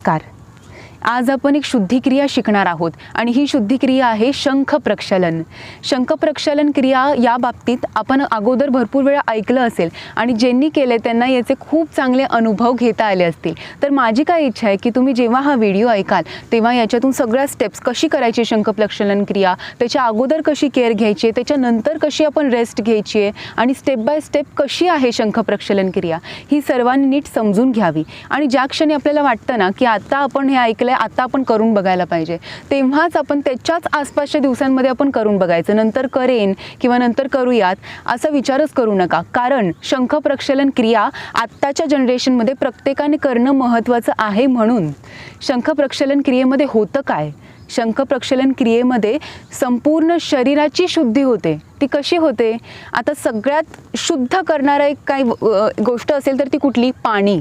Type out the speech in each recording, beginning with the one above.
नमस्कार. आज आपण एक शुद्धिक्रिया शिकणार आहोत आणि ही शुद्धिक्रिया आहे शंख प्रक्षालन. शंख प्रक्षालन क्रिया या बाबतीत आपण अगोदर भरपूर वेळा ऐकलं असेल आणि ज्यांनी केले त्यांना याचे खूप चांगले अनुभव घेता आले असतील. तर माझी काय इच्छा आहे की तुम्ही जेव्हा हा व्हिडिओ ऐकाल तेव्हा याच्यातून सगळ्या स्टेप्स कशी करायची शंख प्रक्षालन क्रिया, त्याच्या अगोदर कशी केअर घ्यायची, त्याच्यानंतर कशी आपण रेस्ट घ्यायची आहे आणि स्टेप बाय स्टेप कशी आहे शंख प्रक्षालन क्रिया, ही सर्वांनी नीट समजून घ्यावी. आणि ज्या क्षणी आपल्याला वाटतं ना की आता आपण हे ऐकलं आता आपण करून बघायला पाहिजे, तेव्हाच आपण त्याच्याच आसपासच्या दिवसांमध्ये आपण करून बघायचं. नंतर करेन किंवा नंतर करूयात असा विचारच करू नका, कारण शंख प्रक्षालन क्रिया आत्ताच्या जनरेशनमध्ये प्रत्येकाने करणं महत्त्वाचं आहे. म्हणून शंख प्रक्षालन क्रियेमध्ये होतं काय, शंख प्रक्षालन क्रियेमध्ये संपूर्ण शरीराची शुद्धी होते. ती कशी होते? आता सगळ्यात शुद्ध करणारा एक काही गोष्ट असेल तर ती कुठली? पाणी.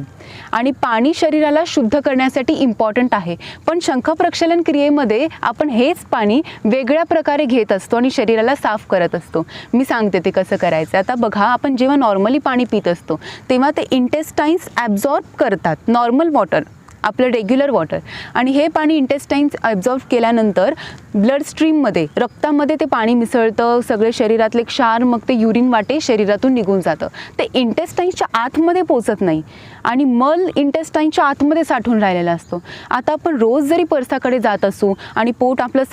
आणि पाणी शरीराला शुद्ध करण्यासाठी इम्पॉर्टंट आहे. पण शंख प्रक्षालन क्रियेमध्ये आपण हेच पाणी वेगळ्या प्रकारे घेत असतो आणि शरीराला साफ करत असतो. मी सांगते ते कसं करायचं. आता बघा, आपण जेव्हा नॉर्मली पाणी पित असतो तेव्हा ते इंटेस्टाईन्स ॲब्झॉर्ब करतात नॉर्मल वॉटर, आपलं रेग्युलर वॉटर, आणि हे पाणी इंटेस्टाईन्स ॲब्झॉर्ब केल्यानंतर ब्लड स्ट्रीममध्ये, रक्तामध्ये ते पाणी मिसळतं. सगळे शरीरातले क्षार मग ते युरिन वाटे शरीरातून निघून जातं. ते इंटेस्टाईन्सच्या आतमध्ये पोचत नाही आणि मल इंटेस्टाईनच्या आतमध्ये साठून राहिलेला असतो. आता आपण रोज जरी परसाकडे जात असू आणि पोट आपलं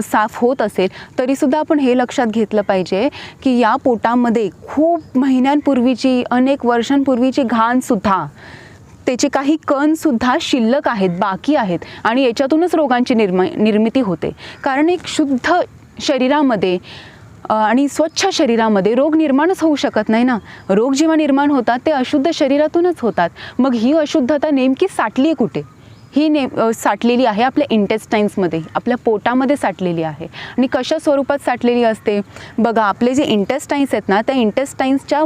साफ होत असेल तरीसुद्धा आपण हे लक्षात घेतलं पाहिजे की या पोटामध्ये खूप महिन्यांपूर्वीची, अनेक वर्षांपूर्वीची घाणसुद्धा, त्याचे काही कणसुद्धा शिल्लक आहेत, बाकी आहेत, आणि याच्यातूनच रोगांची निर्मिती होते. कारण एक शुद्ध शरीरामध्ये आणि स्वच्छ शरीरामध्ये रोग निर्माणच होऊ शकत नाही ना. रोग जेव्हा निर्माण होतात ते अशुद्ध शरीरातूनच होतात. मग ही अशुद्धता नेमकी साठली आहे कुठे? ही साठलेली आहे आपल्या इंटेस्टाईन्समध्ये, आपल्या पोटामध्ये साठलेली आहे. आणि कशा स्वरूपात साठलेली असते? बघा, आपले जे इंटेस्टाईन्स आहेत ना, त्या इंटेस्टाईन्सच्या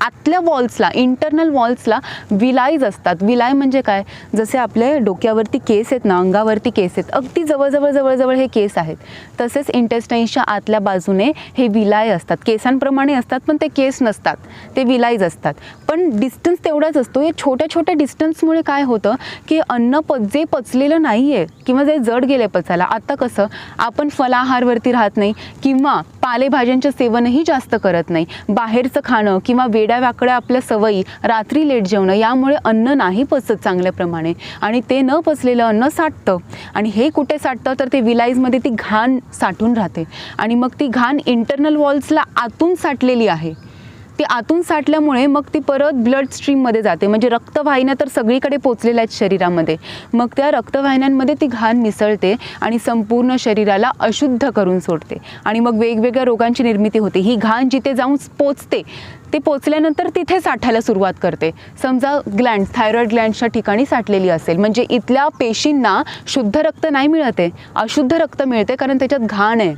आतल्या वॉल्सला, इंटरनल वॉल्सला विलायज असतात. विलाय म्हणजे काय? जसे आपल्या डोक्यावरती केस आहेत ना, अंगावरती केस आहेत, अगदी जवळजवळ हे केस आहेत, तसेच इंटेस्टाईन्सच्या आतल्या बाजूने हे विलाय असतात. केसांप्रमाणे असतात पण ते केस नसतात, ते विलायज असतात. पण डिस्टन्स तेवढाच असतो. या छोट्या छोट्या डिस्टन्समुळे काय होतं की अन्न जे पचलेलं नाही आहे किंवा जे जड गेले पचायला, आता कसं आपण फलाहारवरती राहत नाही किंवा पालेभाज्यांचं सेवनही जास्त करत नाही, बाहेरचं खाणं किंवा वेड्यावाकड्या आपल्या सवयी, रात्री लेट जेवणं, यामुळे अन्न नाही पचत चांगल्याप्रमाणे आणि ते न पचलेलं अन्न साठतं. आणि हे कुठे साठतं? तर ते विलाईजमध्ये ती घाण साठून राहते आणि मग ती घाण इंटरनल वॉल्सला आतून साठलेली आहे. ती आतून साठल्यामुळे मग ती परत ब्लड स्ट्रीममध्ये जाते, म्हणजे रक्तवाहिन्या तर सगळीकडे पोचलेल्या आहेत शरीरामध्ये. मग त्या रक्तवाहिन्यांमध्ये ती घाण मिसळते आणि संपूर्ण शरीराला अशुद्ध करून सोडते आणि मग वेगवेगळ्या रोगांची निर्मिती होते. ही घाण जिथे जाऊन पोचते, ते पोचल्यानंतर तिथे साठायला सुरुवात करते. समजा ग्लँड्स, थायरॉइड ग्लँड्सच्या ठिकाणी साठलेली असेल, म्हणजे इथल्या पेशींना शुद्ध रक्त नाही मिळते, अशुद्ध रक्त मिळते, कारण त्याच्यात घाण आहे,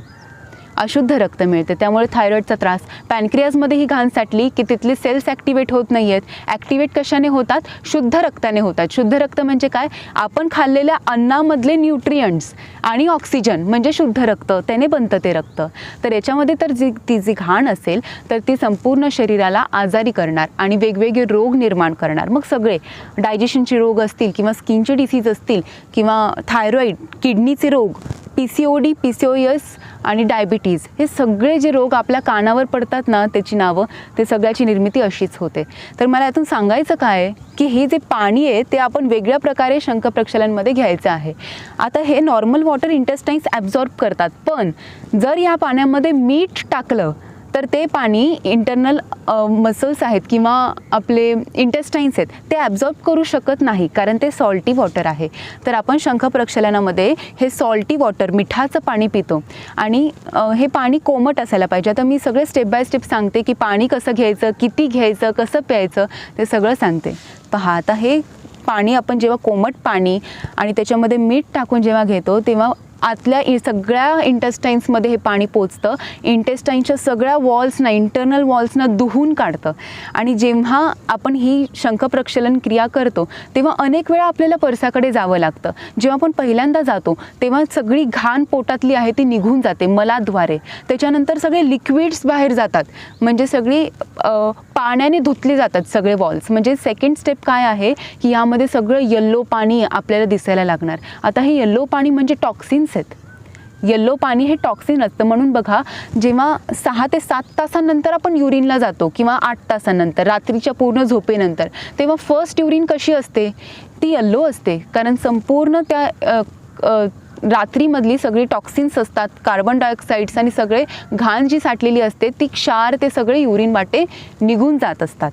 अशुद्ध रक्त मिळते. त्यामुळे थायरॉइडचा त्रास. पॅनक्रियाजमध्ये ही घाण साठली की तिथले सेल्स ॲक्टिवेट होत नाही आहेत. ॲक्टिवेट कशाने होतात? शुद्ध रक्ताने होतात. शुद्ध रक्त म्हणजे काय? आपण खाल्लेल्या अन्नामधले न्यूट्रियंट्स आणि ऑक्सिजन म्हणजे शुद्ध रक्त, त्याने बनतं ते रक्त. तर याच्यामध्ये तर ती जी घाण असेल तर ती संपूर्ण शरीराला आजारी करणार आणि वेगवेगळे रोग निर्माण करणार. मग सगळे डायजेशनचे रोग असतील किंवा स्किनचे डिसीज असतील किंवा थायरॉइड, किडनीचे रोग, PCOD, PCOS आणि डायबिटीज, हे सगळे जे रोग आपल्या कानावर पडतात ना, त्याची नावं, ते सगळ्याची निर्मिती अशीच होते. तर मला यातून सांगायचं काय की हे जे पाणी आहे ते आपण वेगळ्या प्रकारे शंख प्रक्षालनमध्ये घ्यायचं आहे. आता हे नॉर्मल वॉटर इंटेस्टाईन्स ॲब्झॉर्ब करतात, पण जर या पाण्यामध्ये मीठ टाकलं तर ते पाणी इंटरनल मसल्स आहेत किंवा आपले इंटेस्टाईन्स आहेत ते ॲब्झॉर्ब करू शकत नाही, कारण ते सॉल्टी वॉटर आहे. तर आपण शंख प्रक्षालनामध्ये हे सॉल्टी वॉटर, मिठाचं पाणी पितो आणि हे पाणी कोमट असायला पाहिजे. आता मी सगळे स्टेप बाय स्टेप सांगते की पाणी कसं घ्यायचं, किती घ्यायचं, कसं प्यायचं, ते सगळं सांगते. पहा, आता हे पाणी आपण जेव्हा कोमट पाणी आणि त्याच्यामध्ये मीठ टाकून जेव्हा घेतो तेव्हा आतल्या सगळ्या इंटेस्टाईन्समध्ये हे पाणी पोचतं, इंटेस्टाईनच्या सगळ्या वॉल्सना, इंटरनल वॉल्सना धुवून काढतं. आणि जेव्हा आपण ही शंखप्रक्षालन क्रिया करतो तेव्हा अनेक वेळा आपल्याला परसाकडे जावं लागतं. जेव्हा आपण पहिल्यांदा जातो तेव्हा सगळी घाण पोटातली आहे ती निघून जाते मलाद्वारे. त्याच्यानंतर सगळे लिक्विड्स बाहेर जातात, म्हणजे सगळी पाण्याने धुतली जातात सगळे वॉल्स. म्हणजे सेकंड स्टेप काय आहे की यामध्ये सगळं येल्लो पाणी आपल्याला दिसायला लागणार. आता हे येल्लो पाणी म्हणजे टॉक्सिन्स आहेत. येल्लो पाणी हे टॉक्सिन असतं. म्हणून बघा, जेव्हा 6 ते 7 तासांनंतर आपण युरिनला जातो किंवा 8 तासांनंतर, रात्रीच्या पूर्ण झोपेनंतर, तेव्हा फर्स्ट युरिन कशी असते, ती येल्लो असते. कारण संपूर्ण त्या रात्रीमधली सगळी टॉक्सिन्स असतात, कार्बन डायऑक्साईड्स आणि सगळे घाण जी साठलेली असते ती क्षार ते सगळे युरिन वाटे निघून जात असतात.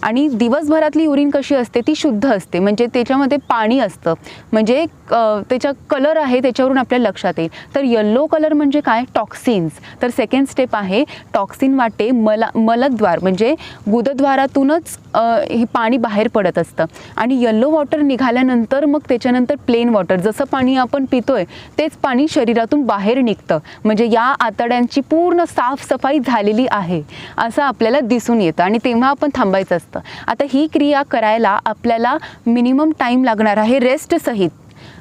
आणि दिवसभरातली युरिन कशी असते, ती शुद्ध असते, म्हणजे त्याच्यामध्ये पाणी असतं, म्हणजे त्याचा कलर आहे त्याच्यावरून आपल्याला लक्षात येईल. तर येल्लो कलर म्हणजे काय, टॉक्सिन्स. तर सेकंड स्टेप आहे टॉक्सिन वाटे मलद्वार म्हणजे गुदद्वारातूनच हे पाणी बाहेर पडत असतं. आणि येल्लो वॉटर निघाल्यानंतर मग त्याच्यानंतर प्लेन वॉटर, जसं पाणी आपण पितोय तेच पाणी शरीरातून बाहेर निघतं. म्हणजे या आतड्यांची पूर्ण साफसफाई झालेली आहे असं आपल्याला दिसून येतं आणि तेव्हा आपण थांबायचं असतं. आता ही क्रिया करायला आपल्याला मिनिमम टाईम लागणार आहे रेस्ट सहित.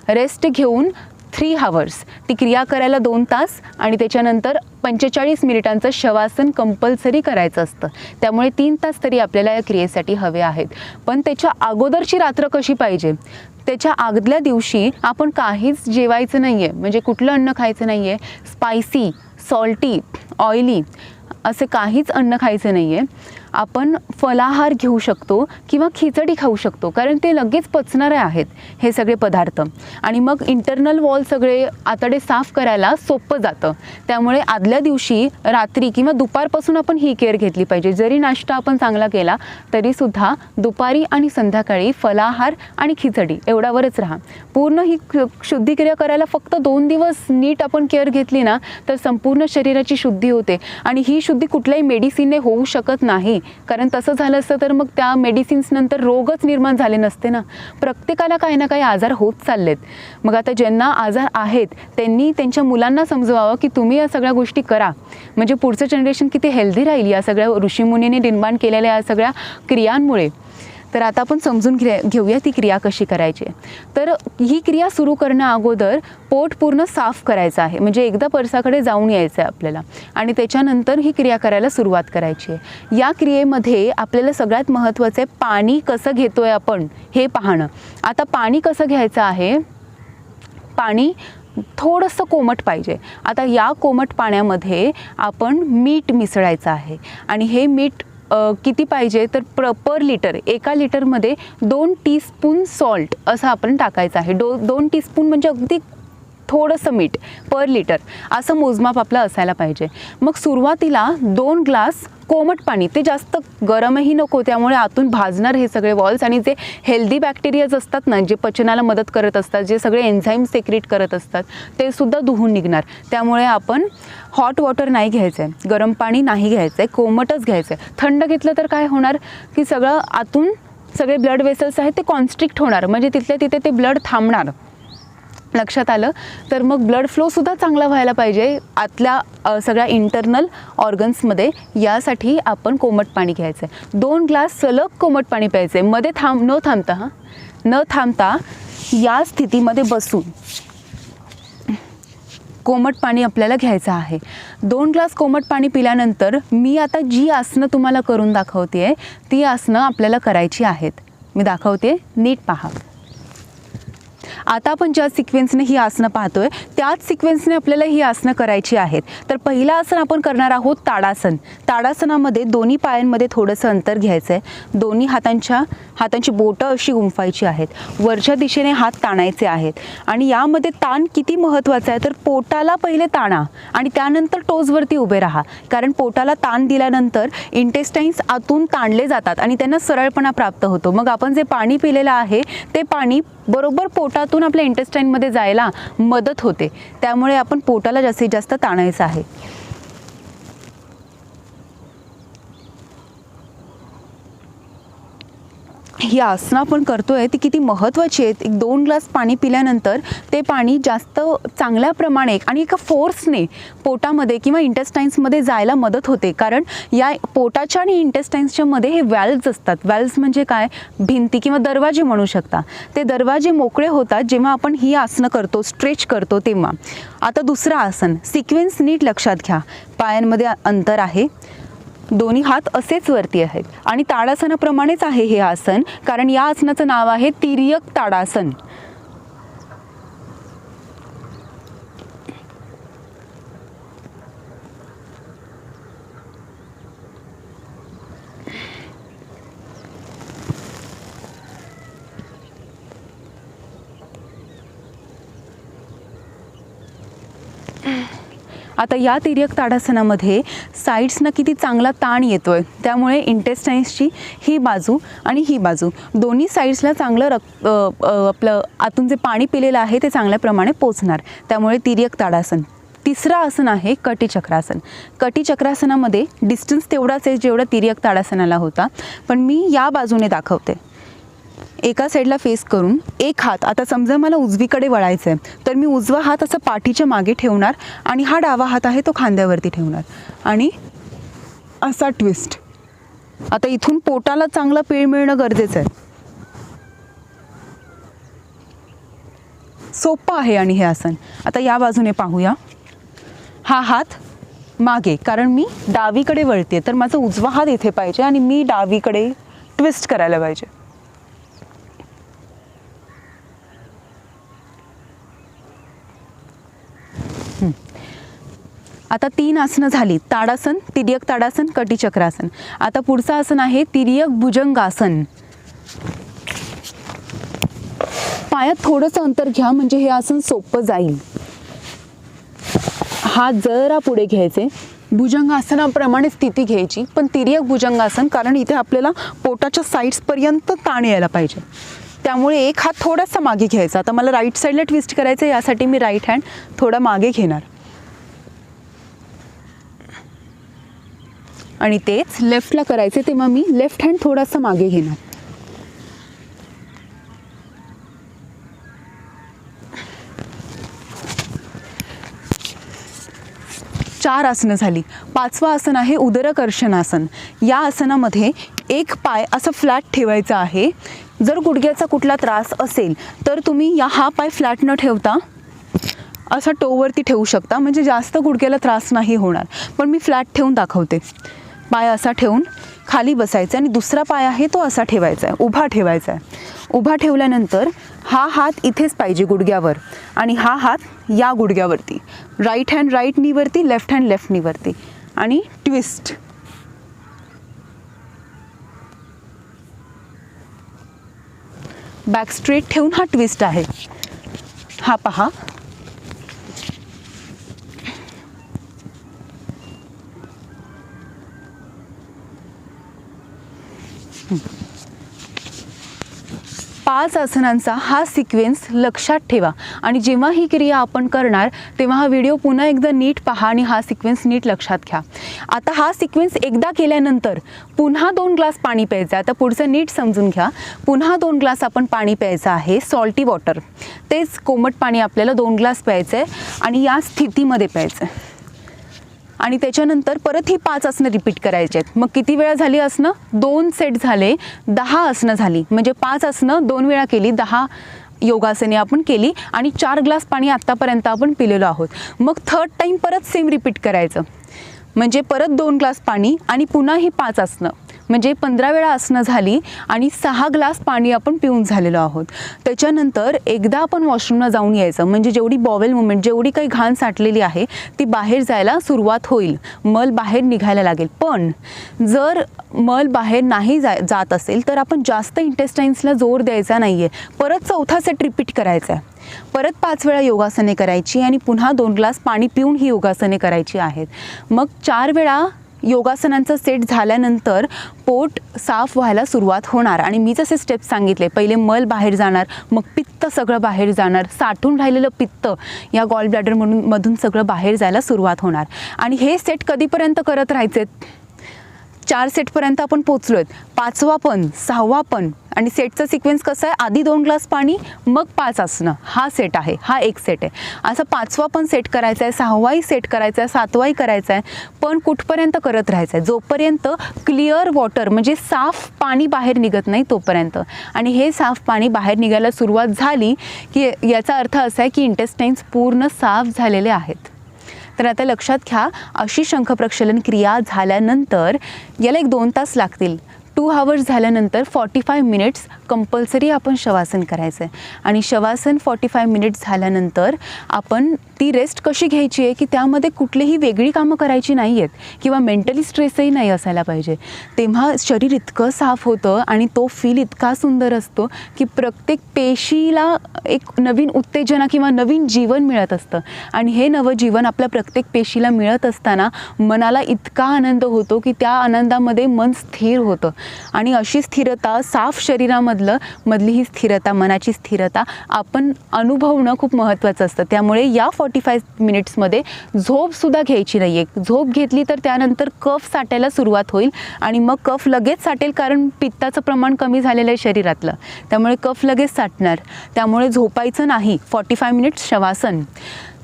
रेस्ट घेऊन 3 आवर्स ती क्रिया करायला 2 तास आणि त्याच्यानंतर 45 मिनिटांचं शवासन कंपल्सरी करायचं असतं. त्यामुळे 3 तास तरी आपल्याला या क्रियेसाठी हवे आहेत. पण त्याच्या अगोदरची रात्र कशी पाहिजे, त्याच्या आदल्या दिवशी आपण काहीच जेवायचं नाही आहे, म्हणजे कुठलं अन्न खायचं नाही आहे, स्पायसी, सॉल्टी, ऑइली असे काहीच अन्न खायचं नाही आहे. आपण फलाहार घेऊ शकतो किंवा खिचडी खाऊ शकतो, कारण ते लगेच पचणारे आहेत हे सगळे पदार्थ. आणि मग इंटरनल वॉल सगळे आतडे साफ करायला सोपं जातं. त्यामुळे आदल्या दिवशी रात्री किंवा दुपारपासून आपण ही केअर घेतली पाहिजे. जरी नाश्ता आपण चांगला केला तरीसुद्धा दुपारी आणि संध्याकाळी फलाहार आणि खिचडी एवढ्यावरच राहा. पूर्ण ही शुद्धिक्रिया करायला फक्त 2 दिवस नीट आपण केअर घेतली ना तर संपूर्ण शरीराची शुद्धी होते. आणि ही शुद्धी कुठल्याही मेडिसिनने होऊ शकत नाही, कारण तसं झालं असतं तर मग त्या मेडिसिन्स नंतर रोगच निर्माण झाले नसते ना. प्रत्येकाला काही ना काही आजार होत चाललेत. मग आता ज्यांना आजार आहेत त्यांनी त्यांच्या मुलांना समजवावं की तुम्ही या सगळ्या गोष्टी करा, म्हणजे पुढचं जनरेशन किती हेल्दी राहील या सगळ्या ऋषीमुनीने निर्माण केलेल्या या सगळ्या क्रियांमुळे. तर आता आपण समजून घेऊया ती क्रिया कशी करायची. तर ही क्रिया सुरू करण्या अगोदर पोट पूर्ण साफ करायचं आहे, म्हणजे एकदा परसाकडे जाऊन यायचं आहे आपल्याला आणि त्याच्यानंतर ही क्रिया करायला सुरुवात करायची आहे. या क्रियेमध्ये आपल्याला सगळ्यात महत्त्वाचं आहे पाणी कसं घेतोय आपण हे पाहणं. आता पाणी कसं घ्यायचं आहे, पाणी थोडंसं कोमट पाहिजे. आता या कोमट पाण्यामध्ये आपण मीठ मिसळायचं आहे आणि हे मीठ किती पाहिजे तर पर लिटर, 1 लिटरमध्ये 2 टीस्पून सॉल्ट असं आपण टाकायचं आहे. 2 टीस्पून म्हणजे अगदी थोडंसं मीठ पर लिटर असं मोजमाप आपलं असायला पाहिजे. मग सुरुवातीला 2 ग्लास कोमट पाणी, ते जास्त गरमही नको, त्यामुळे आतून भाजणार हे सगळे वॉल्स आणि जे हेल्दी बॅक्टेरियाज असतात ना, जे पचनाला मदत करत असतात, जे सगळे एन्झाईम सेक्रेट करत असतात ते सुद्धा धुवून निघणार. त्यामुळे आपण हॉट वॉटर नाही घ्यायचं आहे, गरम पाणी नाही घ्यायचं आहे, कोमटच घ्यायचं आहे. थंड घेतलं तर काय होणार की सगळं आतून सगळे ब्लड वेसल्स आहेत ते कॉन्स्ट्रिक्ट होणार, म्हणजे तिथल्या तिथे ते ब्लड थांबणार. लक्षात आलं. तर मग ब्लड फ्लोसुद्धा चांगला व्हायला पाहिजे आतल्या सगळ्या इंटरनल ऑर्गन्समध्ये. यासाठी आपण कोमट पाणी घ्यायचं आहे. 2 ग्लास सलग कोमट पाणी प्यायचं आहे, मध्ये न थांबता या स्थितीमध्ये बसून कोमट पाणी आपल्याला घ्यायचं आहे. 2 ग्लास कोमट पाणी पिल्यानंतर मी आता जी आसनं तुम्हाला करून दाखवते आहे ती आसनं आपल्याला करायची आहेत. मी दाखवते, नीट पहा. आता आपण ज्या सिक्वेन्सने ही आसनं पाहतोय त्याच सिक्वेन्सने आपल्याला ही आसनं करायची आहेत. तर पहिलं आसन आपण करणार आहोत ताडासन. ताडासनामध्ये दोन्ही पायांमध्ये थोडंसं अंतर घ्यायचं आहे. दोन्ही हातांची बोटं अशी गुंफायची आहेत. वरच्या दिशेने हात ताणायचे आहेत. आणि यामध्ये ताण किती महत्त्वाचा आहे तर पोटाला पहिले ताणा आणि त्यानंतर टोजवरती उभे राहा, कारण पोटाला ताण दिल्यानंतर इंटेस्टाईन्स आतून ताणले जातात आणि त्यांना सरळपणा प्राप्त होतो. मग आपण जे पाणी पिलेलं आहे ते पाणी बरोबर पोटातून आपल्या इंटेस्टाईनमध्ये जायला मदत होते. त्यामुळे आपण पोटाला जास्तीत जास्त ताणायचं आहे. ही आसनं आपण करतोय ती किती महत्त्वाची आहेत. 1-2 ग्लास पाणी पिल्यानंतर ते पाणी जास्त चांगल्या प्रमाणे आणि एका फोर्सने पोटामध्ये किंवा इंटेस्टाईन्समध्ये जायला मदत होते. कारण या पोटाच्या आणि इंटेस्टाईन्सच्या मध्ये हे व्हॅल्व्ज असतात. व्हॅल्व्ज म्हणजे काय, भिंती किंवा दरवाजे म्हणू शकता. ते दरवाजे मोकळे होतात जेव्हा आपण ही आसनं करतो, स्ट्रेच करतो तेव्हा. आता दुसरं आसन, सिक्वेन्स नीट लक्षात घ्या. पायांमध्ये अंतर आहे, दोन्ही हात असेच वरती आहेत आणि ताडासनाप्रमाणेच आहे हे आसन. कारण या आसनाचं नाव आहे तिर्यक ताडासन. आता या तिर्यक ताडासनामध्ये साईड्सना किती चांगला ताण येतोय, त्यामुळे इंटेस्टाईन्सची ही बाजू आणि ही बाजू दोन्ही साईड्सला चांगलं आपलं आतून जे पाणी पिलेलं आहे ते चांगल्या प्रमाणे पोचणार, त्यामुळे तिर्यक ताडासन. तिसरं आसन आहे कटिचक्रासन. कटिचक्रासनामध्ये डिस्टन्स तेवढाच आहे जेवढा तिर्यक ताडासनाला होता, पण मी या बाजूने दाखवते. एका साईडला फेस करून एक हात, आता समजा मला उजवीकडे वळायचं आहे तर मी उजवा हात असं पाठीच्या मागे ठेवणार आणि हा डावा हात आहे तो खांद्यावरती ठेवणार आणि असा ट्विस्ट. आता इथून पोटाला चांगला पीळ मिळणं गरजेचं आहे. सोपं आहे आणि हे आसन. आता या बाजूने पाहूया. हा हात मागे, कारण मी डावीकडे वळते तर माझा उजवा हात इथे पाहिजे आणि मी डावीकडे ट्विस्ट करायला पाहिजे. आता 3 आसनं झाली, ताडासन, तिर्यक ताडासन, कटिचक्रासन. आता पुढचं आसन आहे तिर्यक भुजंगासन. पायात थोडंसं अंतर घ्या म्हणजे हे आसन सोपं जाईल. हात जरा पुढे घ्यायचे, भुजंगासनाप्रमाणे स्थिती घ्यायची, पण तिर्यक भुजंगासन, कारण इथे आपल्याला पोटाच्या साईड्सपर्यंत ताण यायला पाहिजे, त्यामुळे एक हात थोडासा मागे घ्यायचा. आता मला राईट साईडला ट्विस्ट करायचं, यासाठी मी राईट हँड थोडा मागे घेणार आणि तेच लेफ्टला करायचे तेव्हा मी लेफ्ट हँड थोडासा मागे घेणार. चार आसनं झाली. 5वं आसन आहे उदरकर्षणासन. या आसनामध्ये एक पाय असं फ्लॅट ठेवायचा आहे. जर गुडघ्याचा कुठला त्रास असेल तर तुम्ही हा पाय फ्लॅट न ठेवता असा टोवरती ठेवू शकता, म्हणजे जास्त गुडघ्याला त्रास नाही होणार. पण मी फ्लॅट ठेवून दाखवते. पाय असा ठेवून खाली बसायचा आणि दुसरा पाय आहे तो असा ठेवायचा आहे, उभा ठेवायचा आहे. उभा ठेवल्यानंतर हा हात इथेच पाहिजे गुडघ्यावर आणि हा हात या गुडघ्यावरती. राईट हँड राईट नीवरती, लेफ्ट हँड लेफ्ट नीवरती आणि ट्विस्ट. बॅक स्ट्रेट ठेवून हा ट्विस्ट आहे. हा पहा. पाच आसनांचा हा सिक्वेन्स लक्षात ठेवा आणि जेव्हा ही क्रिया आपण करणार तेव्हा हा व्हिडिओ पुन्हा एकदा नीट पहा आणि हा सिक्वेन्स नीट लक्षात घ्या. आता हा सिक्वेन्स एकदा केल्यानंतर पुन्हा 2 ग्लास पाणी प्यायचं आहे. आता पुढचं नीट समजून घ्या. पुन्हा 2 ग्लास आपण पाणी प्यायचं आहे, सॉल्टी वॉटर. तेच कोमट पाणी आपल्याला 2 ग्लास प्यायचं आहे आणि या स्थितीमध्ये प्यायचं आहे. आणि त्याच्यानंतर परत ही 5 आसनं रिपीट करायची आहेत. मग किती वेळा झाली आसनं? 2 सेट झाले, 10 आसनं झाली. म्हणजे 5 आसनं 2 वेळा केली, 10 योगासने आपण केली आणि 4 ग्लास पाणी आत्तापर्यंत आपण पिलेलो आहोत. मग थर्ड टाईम परत सेम रिपीट करायचं, म्हणजे परत 2 ग्लास पाणी आणि पुन्हा ही 5 आसनं, म्हणजे 15 वेळा आसनं झाली आणि 6 ग्लास पाणी आपण पिऊन झालेलो आहोत. त्याच्यानंतर एकदा आपण वॉशरूमला जाऊन यायचं, म्हणजे जेवढी बॉवेल मुवमेंट, जेवढी काही घाण साठलेली आहे ती बाहेर जायला सुरुवात होईल, मल बाहेर निघायला लागेल. पण जर मल बाहेर नाही जात असेल तर आपण जास्त इंटेस्टाईन्सला जोर द्यायचा नाही आहे. परत 4था सेट रिपीट करायचा आहे. परत 5 वेळा योगासने करायची आणि पुन्हा 2 ग्लास पाणी पिऊन ही योगासने करायची आहेत. मग 4 वेळा योगासनांचा सेट झाल्यानंतर पोट साफ व्हायला सुरुवात होणार आणि मी जसे स्टेप्स सांगितले, पहिले मल बाहेर जाणार, मग पित्त सगळं बाहेर जाणार, साठून राहिलेलं पित्त या गॉल ब्लॅडर मधून सगळं बाहेर जायला सुरुवात होणार. आणि हे सेट कधीपर्यंत करत राहायचे? 4 सेटपर्यंत आपण पोचलो आहेत, 5वा पण 6वा पण, आणि सेटचा सिक्वेन्स कसा आहे, आधी 2 ग्लास पाणी मग 5 आसनं, हा सेट आहे, हा एक सेट आहे. असं 5वा पण सेट करायचा आहे, 6वाही सेट करायचा आहे, 7वाही करायचा आहे. पण कुठपर्यंत करत राहायचं आहे, जोपर्यंत क्लिअर वॉटर म्हणजे साफ पाणी बाहेर निघत नाही तोपर्यंत. आणि हे साफ पाणी बाहेर निघायला सुरुवात झाली की याचा अर्थ असा आहे की इंटेस्टाईन्स पूर्ण साफ झालेले आहेत. तर आता लक्षात घ्या, अशी शंखप्रक्षालन क्रिया झाल्यानंतर याला 1-2 तास लागतील. 2 आवर्स झाल्यानंतर 45 मिनिट्स कंपल्सरी आपण शवासन करायचं आहे. आणि शवासन 45 मिनिट्स झाल्यानंतर आपण ती रेस्ट कशी घ्यायची आहे की त्यामध्ये कुठलीही वेगळी कामं करायची नाही आहेत किंवा मेंटली स्ट्रेसही नाही असायला पाहिजे. तेव्हा शरीर इतकं साफ होतं आणि तो फील इतका सुंदर असतो की प्रत्येक पेशीला एक नवीन उत्तेजना किंवा नवीन जीवन मिळत असतं. आणि हे नवं जीवन आपल्या प्रत्येक पेशीला मिळत असताना मनाला इतका आनंद होतो की त्या आनंदामध्ये मन स्थिर होतं. आणि अशी स्थिरता, साफ शरीरामधली ही स्थिरता, मनाची स्थिरता आपण अनुभवणं खूप महत्त्वाचं असतं. त्यामुळे या 45 मिनिट्समध्ये झोपसुद्धा घ्यायची नाही आहे. झोप घेतली तर त्यानंतर कफ साठायला सुरुवात होईल आणि मग कफ लगेच साठेल, कारण पित्ताचं प्रमाण कमी झालेलं आहे शरीरातलं, त्यामुळे कफ लगेच साठणार. त्यामुळे झोपायचं नाही. 45 मिनिट्स शवासन.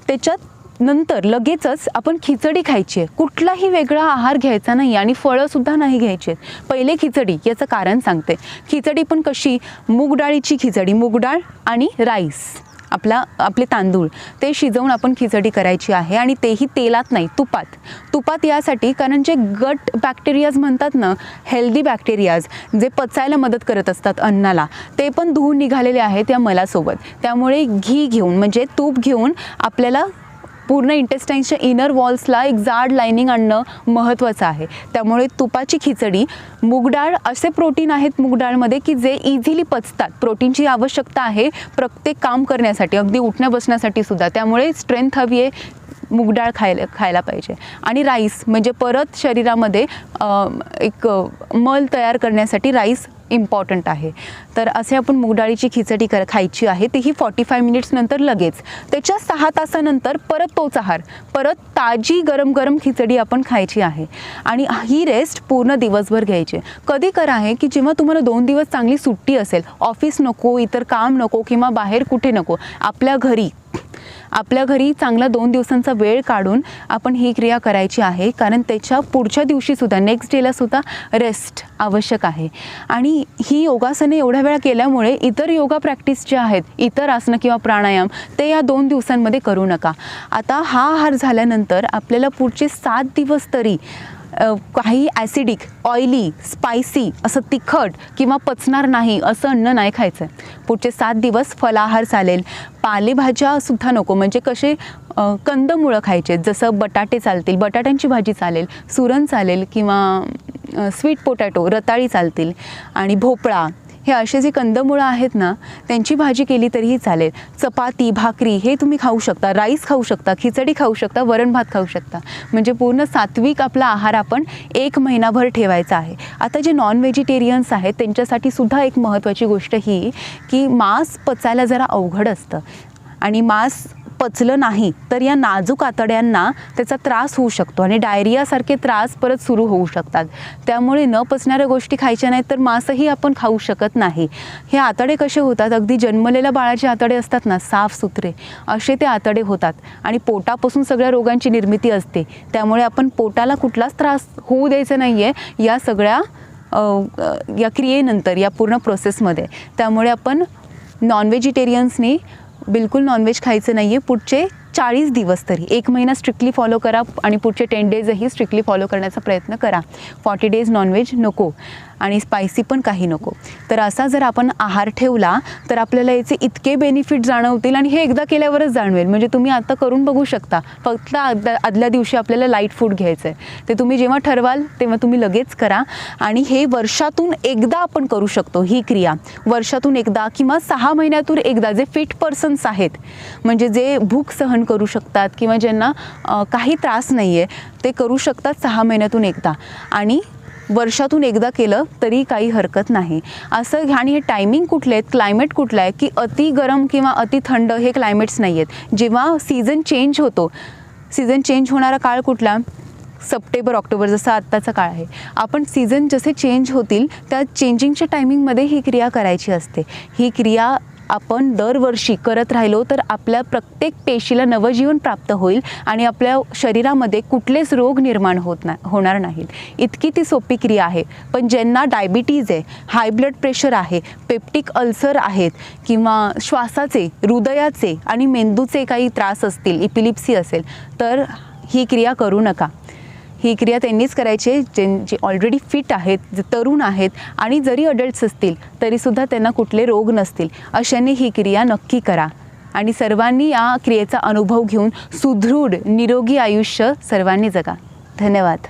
त्याच्यात नंतर लगेचच आपण खिचडी खायची आहे. कुठलाही वेगळा आहार घ्यायचा नाही आणि फळंसुद्धा नाही घ्यायची आहेत. पहिले खिचडी, याचं कारण सांगते. खिचडी पण कशी, मूग डाळीची खिचडी, मूग डाळ आणि राईस, आपले तांदूळ ते शिजवून आपण खिचडी करायची आहे. आणि तेही तेलात नाही, तुपात यासाठी, कारण जे गट बॅक्टेरियाज म्हणतात ना, हेल्दी बॅक्टेरियाज जे पचायला मदत करत असतात अन्नाला, ते पण धुवून निघालेले आहेत या मलासोबत. त्यामुळे घी घेऊन म्हणजे तूप घेऊन आपल्याला पूर्ण इंटेस्टाईन्सच्या इनर वॉल्सला एक जाड लायनिंग आणणं महत्त्वाचं आहे. त्यामुळे तुपाची खिचडी, मूग डाळ, असे प्रोटीन आहेत मूग डाळमध्ये की जे इझिली पचतात. प्रोटीनची आवश्यकता आहे प्रत्येक काम करण्यासाठी, अगदी उठण्या बसण्यासाठी सुद्धा. त्यामुळे स्ट्रेंथ हवी आहे, मूग डाळ खायला पाहिजे. आणि राईस म्हणजे परत शरीरामध्ये एक मल तयार करण्यासाठी राईस इम्पॉर्टंट आहे. तर असे आपण मूग डाळीची खिचडी खायची आहे, तीही 45 मिनिट्स नंतर लगेच. त्याच्या 6 तासानंतर परत तोच आहार, परत ताजी गरम गरम खिचडी आपण खायची आहे. आणि ही रेस्ट पूर्ण दिवसभर घ्यायची. कधी करा आहे की जेव्हा तुम्हाला 2 दिवस चांगली सुट्टी असेल, ऑफिस नको, इतर काम नको किंवा बाहेर कुठे नको, आपल्या घरी चांगला 2 दिवसांचा वेळ काढून आपण ही क्रिया करायची आहे. कारण त्याच्या पुढच्या दिवशीसुद्धा, नेक्स्ट डेला सुद्धा रेस्ट आवश्यक आहे. आणि ही योगासने एवढ्या वेळा केल्यामुळे इतर योगा प्रॅक्टिस ज्या आहेत, इतर आसनं किंवा प्राणायाम, ते या 2 दिवसांमध्ये करू नका. आता हा आहार झाल्यानंतर आपल्याला पुढचे 7 दिवस तरी काही ॲसिडिक, ऑइली, स्पायसी, असं तिखट किंवा पचणार नाही असं अन्न नाही खायचं आहे. पुढचे 7 दिवस फलाहार चालेल, पालेभाज्यासुद्धा नको. म्हणजे कसे, कंदमुळं खायचे, जसं बटाटे चालतील, बटाट्यांची भाजी चालेल, सुरण चालेल किंवा स्वीट पोटॅटो, रताळी चालतील, आणि भोपळा, हे असे जे कंदमुळं आहेत ना, त्यांची भाजी केली तरीही चालेल. चपाती, भाकरी हे तुम्ही खाऊ शकता, राईस खाऊ शकता, खिचडी खाऊ शकता, वरण भात खाऊ शकता. म्हणजे पूर्ण सात्विक आपला आहार आपण 1 महिनाभर ठेवायचा आहे. आता जे नॉन व्हेजिटेरियन्स आहेत त्यांच्यासाठी सुद्धा एक महत्त्वाची गोष्ट ही की मांस पचायला जरा अवघड असतं, आणि मांस पचलं नाही तर या नाजूक आतड्यांना त्याचा त्रास होऊ शकतो आणि डायरियासारखे त्रास परत सुरू होऊ शकतात. त्यामुळे न पचणाऱ्या गोष्टी खायच्या नाहीत, तर मांसही आपण खाऊ शकत नाही. हे आतडे कसे होतात, अगदी जन्मलेल्या बाळाचे आतडे असतात ना, साफसुथरे, असे ते आतडे होतात. आणि पोटापासून सगळ्या रोगांची निर्मिती असते. त्यामुळे आपण पोटाला कुठलाच त्रास होऊ द्यायचा नाही आहे या सगळ्या या क्रियेनंतर, या पूर्ण प्रोसेसमध्ये. त्यामुळे आपण नॉनव्हेजिटेरियन्सनी बिलकुल नॉनव्हेज खायचं नाही आहे. पुढचे 40 दिवस तरी, 1 महिना स्ट्रिक्टली फॉलो करा आणि पुढचे 10 डेजही स्ट्रिक्टली फॉलो करण्याचा प्रयत्न करा. 40 डेज नॉनव्हेज नको आणि स्पायसी पण काही नको. तर असा जर आपण आहार ठेवला तर आपल्याला याचे इतके बेनिफिट जाणवतील, आणि हे एकदा केल्यावरच जाणवेल. म्हणजे तुम्ही आता करून बघू शकता. फक्त आदल्या दिवशी आपल्याला लाईट फूड घ्यायचं आहे, ते तुम्ही जेव्हा ठरवाल तेव्हा तुम्ही लगेच करा. आणि हे वर्षातून एकदा आपण करू शकतो ही क्रिया, वर्षातून एकदा किंवा 6 महिन्यातून एकदा. जे फिट पर्सन्स आहेत, म्हणजे जे भूक सहन करू शकतात किंवा ज्यांना काही त्रास नाही आहे, ते करू शकतात 6 महिन्यातून एकदा. आणि वर्षातून एकदा केलं तरी काही हरकत नाही असं. आणि हे टायमिंग कुठले आहेत, क्लायमेट कुठलं आहे की अति गरम किंवा अति थंड हे क्लायमेट्स नाही आहेत. जेव्हा सीझन चेंज होतो, सीझन चेंज होणारा काळ कुठला, सप्टेंबर ऑक्टोबर जसा आत्ताचा काळ आहे, आपण सीझन जसे चेंज होतील त्या चेंजिंगच्या टायमिंगमध्ये ही क्रिया करायची असते. ही क्रिया आपण दरवर्षी करत राहिलो तर आपल्या प्रत्येक पेशीला नवजीवन प्राप्त होईल आणि आपल्या शरीरामध्ये कुठलेच रोग निर्माण होणार नाहीत. इतकी ती सोपी क्रिया आहे. पण ज्यांना डायबिटीज आहे, हाय ब्लड प्रेशर आहे, पेप्टिक अल्सर आहेत किंवा श्वासाचे, हृदयाचे आणि मेंदूचे काही त्रास असतील, इपिलिप्सी असेल, तर ही क्रिया करू नका. ही क्रिया त्यांनीच करायची आहे जे ऑलरेडी फिट आहेत, जे तरुण आहेत आणि जरी अडल्ट्स असतील तरीसुद्धा त्यांना कुठले रोग नसतील अशाने ही क्रिया नक्की करा. आणि सर्वांनी या क्रियेचा अनुभव घेऊन सुदृढ निरोगी आयुष्य सर्वांनी जगा. धन्यवाद.